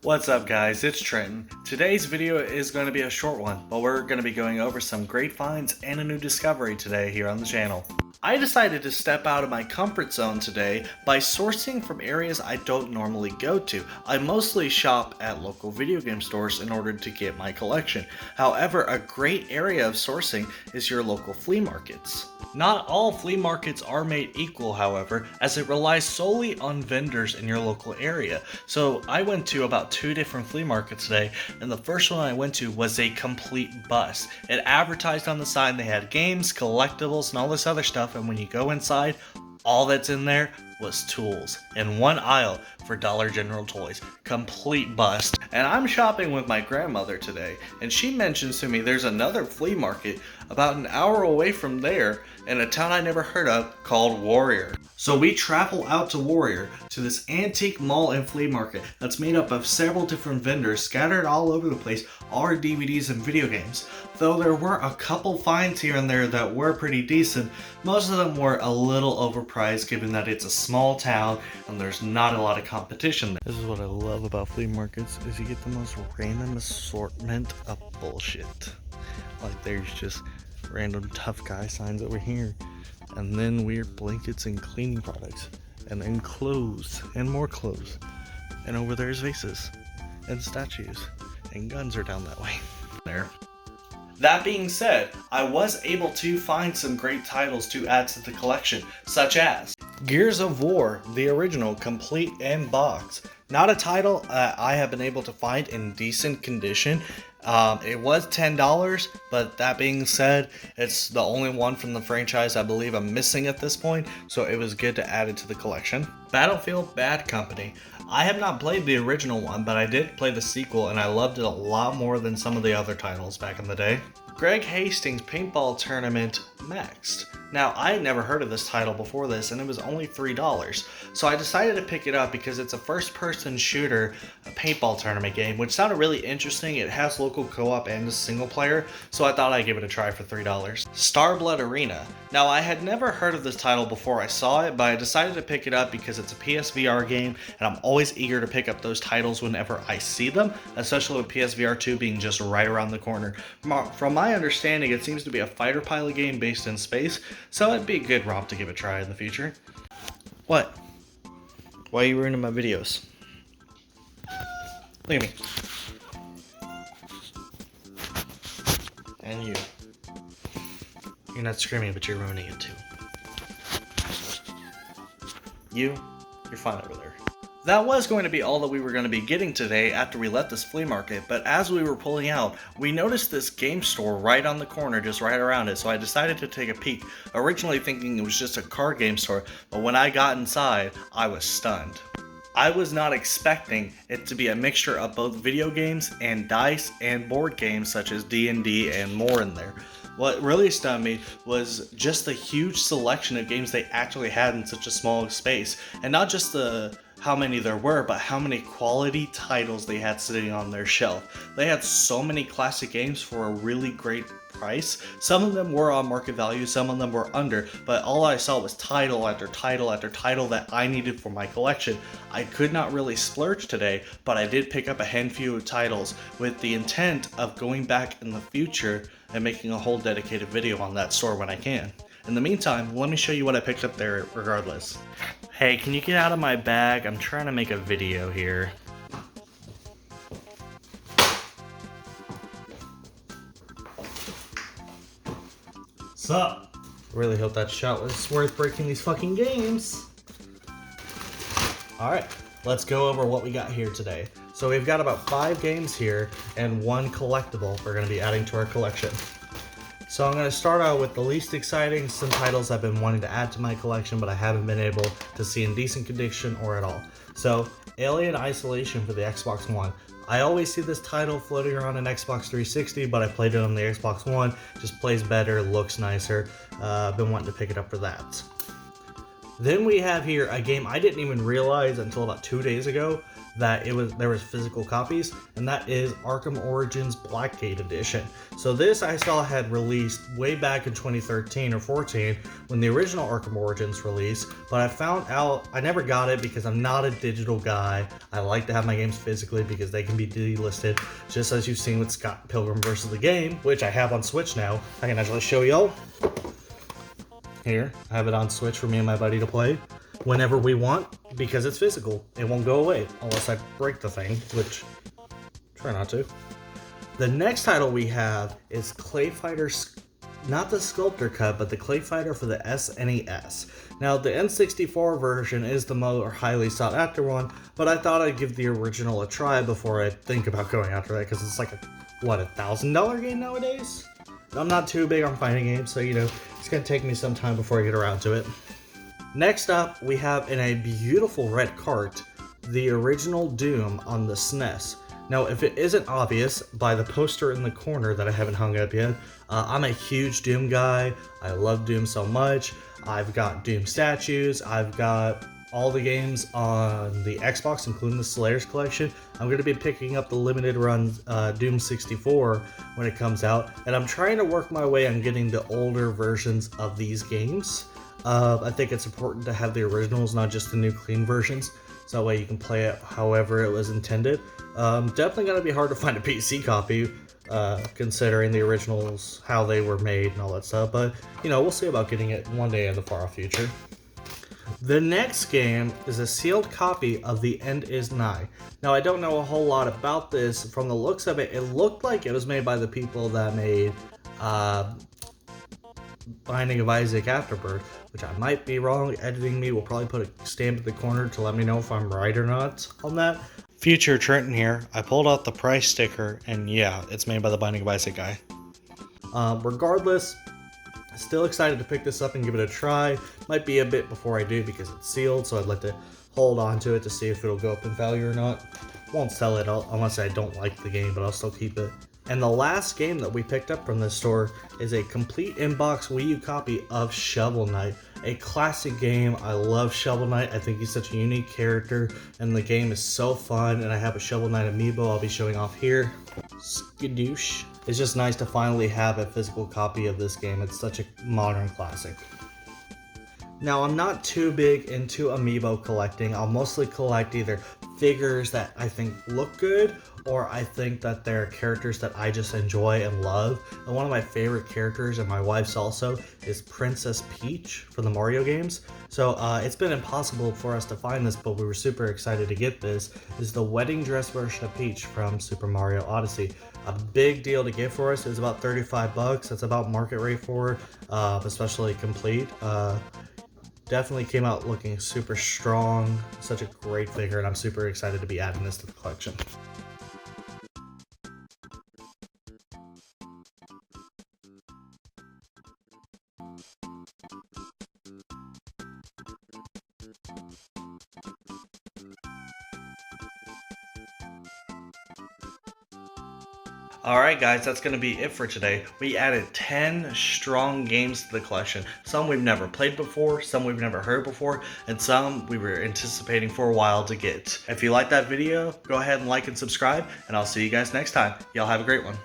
What's up guys, it's Trenton. Today's video is going to be a short one, but we're going to be going over some great finds and a new discovery today here on the channel. I decided to step out of my comfort zone today by sourcing from areas I don't normally go to. I mostly shop at local video game stores in order to get my collection. However, a great area of sourcing is your local flea markets. Not all flea markets are made equal, however, as it relies solely on vendors in your local area. So I went to about 2 different flea markets today, and the first one I went to was a complete bust. It advertised on the side they had games, collectibles, and all this other stuff, and when you go inside, all that's in there was tools in one aisle for Dollar General toys. Complete bust. And I'm shopping with my grandmother today, and she mentions to me there's another flea market about an hour away from there in a town I never heard of called Warrior. So we travel out to Warrior to this antique mall and flea market that's made up of several different vendors scattered all over the place, all our DVDs and video games. Though there were a couple finds here and there that were pretty decent, most of them were a little overpriced given that it's a small town and there's not a lot of competition there. This is what I love about flea markets, is you get the most random assortment of bullshit. Like there's just random tough guy signs over here, and then weird blankets and cleaning products, and then clothes and more clothes, and over there's vases and statues and guns are down that way there. That being said, I was able to find some great titles to add to the collection, such as Gears of War, the original, complete and box. Not a title I have been able to find in decent condition. It was $10, but that being said, it's the only one from the franchise I believe I'm missing at this point, so it was good to add it to the collection. Battlefield Bad Company. I have not played the original one, but I did play the sequel and I loved it a lot more than some of the other titles back in the day. Greg Hastings Paintball Tournament Maxed. Now, I had never heard of this title before this, and it was only $3. So I decided to pick it up because it's a first-person shooter, a paintball tournament game, which sounded really interesting. It has local co-op and a single player, so I thought I'd give it a try for $3. Starblood Arena. Now, I had never heard of this title before I saw it, but I decided to pick it up because it's a PSVR game, and I'm always eager to pick up those titles whenever I see them, especially with PSVR 2 being just right around the corner. From my understanding, it seems to be a fighter pilot game based in space, so it'd be a good romp to give a try in the future. What? Why are you ruining my videos? Look at me. And you. You're not screaming, but you're ruining it too. You're fine over there. That was going to be all that we were going to be getting today after we left this flea market, but as we were pulling out, we noticed this game store right on the corner, just right around it, so I decided to take a peek, originally thinking it was just a card game store, but when I got inside, I was stunned. I was not expecting it to be a mixture of both video games and dice and board games such as D&D and more in there. What really stunned me was just the huge selection of games they actually had in such a small space, and not just how many there were, but how many quality titles they had sitting on their shelf. They had so many classic games for a really great price. Some of them were on market value, some of them were under, but all I saw was title after title after title that I needed for my collection. I could not really splurge today, but I did pick up a handful of titles with the intent of going back in the future and making a whole dedicated video on that store when I can. In the meantime, let me show you what I picked up there regardless. Hey, can you get out of my bag? I'm trying to make a video here. Sup? Really hope that shot was worth breaking these fucking games. Alright, let's go over what we got here today. So we've got about 5 games here and 1 collectible we're going to be adding to our collection. So I'm going to start out with the least exciting, some titles I've been wanting to add to my collection but I haven't been able to see in decent condition or at all. So, Alien Isolation for the Xbox One. I always see this title floating around an Xbox 360, but I played it on the Xbox One. Just plays better, looks nicer. I've been wanting to pick it up for that. Then we have here a game I didn't even realize until about 2 days ago that there was physical copies, and that is Arkham Origins Blackgate Edition. So this I saw had released way back in 2013 or 14 when the original Arkham Origins released, but I found out I never got it because I'm not a digital guy. I like to have my games physically because they can be delisted, just as you've seen with Scott Pilgrim vs. the Game, which I have on Switch now. I can actually show y'all. Here, I have it on Switch for me and my buddy to play whenever we want because it's physical. It won't go away unless I break the thing, which try not to. The next title we have is Clay Fighter, not the Sculptor Cut, but the Clay Fighter for the SNES. Now, the N64 version is the more highly sought after one, but I thought I'd give the original a try before I think about going after that because it's like a $1,000 game nowadays? I'm not too big on fighting games, so it's gonna take me some time before I get around to it. Next up, we have in a beautiful red cart, the original Doom on the SNES. Now, if it isn't obvious by the poster in the corner that I haven't hung up yet, I'm a huge Doom guy. I love Doom so much. I've got Doom statues. I've got all the games on the Xbox, including the Slayers collection. I'm going to be picking up the limited run Doom 64 when it comes out, and I'm trying to work my way on getting the older versions of these games. I think it's important to have the originals, not just the new clean versions, so that way you can play it however it was intended. Definitely going to be hard to find a PC copy, considering the originals, how they were made and all that stuff, but we'll see about getting it one day in the far off future. The next game is a sealed copy of The End Is Nigh. Now, I don't know a whole lot about this. From the looks of it, it looked like it was made by the people that made Binding of Isaac Afterbirth, which I might be wrong. Editing me will probably put a stamp in the corner to let me know if I'm right or not on that. Future Trenton here. I pulled out the price sticker, and yeah, it's made by the Binding of Isaac guy. Regardless, still excited to pick this up and give it a try. Might be a bit before I do because it's sealed, so I'd like to hold on to it to see if it'll go up in value or not. Won't sell it unless I don't like the game, but I'll still keep it. And the last game that we picked up from this store is a complete in-box Wii U copy of Shovel Knight. A classic game. I love Shovel Knight. I think he's such a unique character, and the game is so fun, and I have a Shovel Knight amiibo I'll be showing off here. Skadoosh. It's just nice to finally have a physical copy of this game. It's such a modern classic. Now, I'm not too big into amiibo collecting. I'll mostly collect either figures that I think look good, or I think that they're characters that I just enjoy and love. And one of my favorite characters, and my wife's also, is Princess Peach from the Mario games. So it's been impossible for us to find this, but we were super excited to get this. Is the wedding dress version of Peach from Super Mario Odyssey. A big deal to get for us. It was about $35. That's about market rate for it, especially complete. Definitely came out looking super strong. Such a great figure, and I'm super excited to be adding this to the collection. Alright guys, that's going to be it for today. We added 10 strong games to the collection. Some we've never played before, some we've never heard before, and some we were anticipating for a while to get. If you liked that video, go ahead and like and subscribe, and I'll see you guys next time. Y'all have a great one.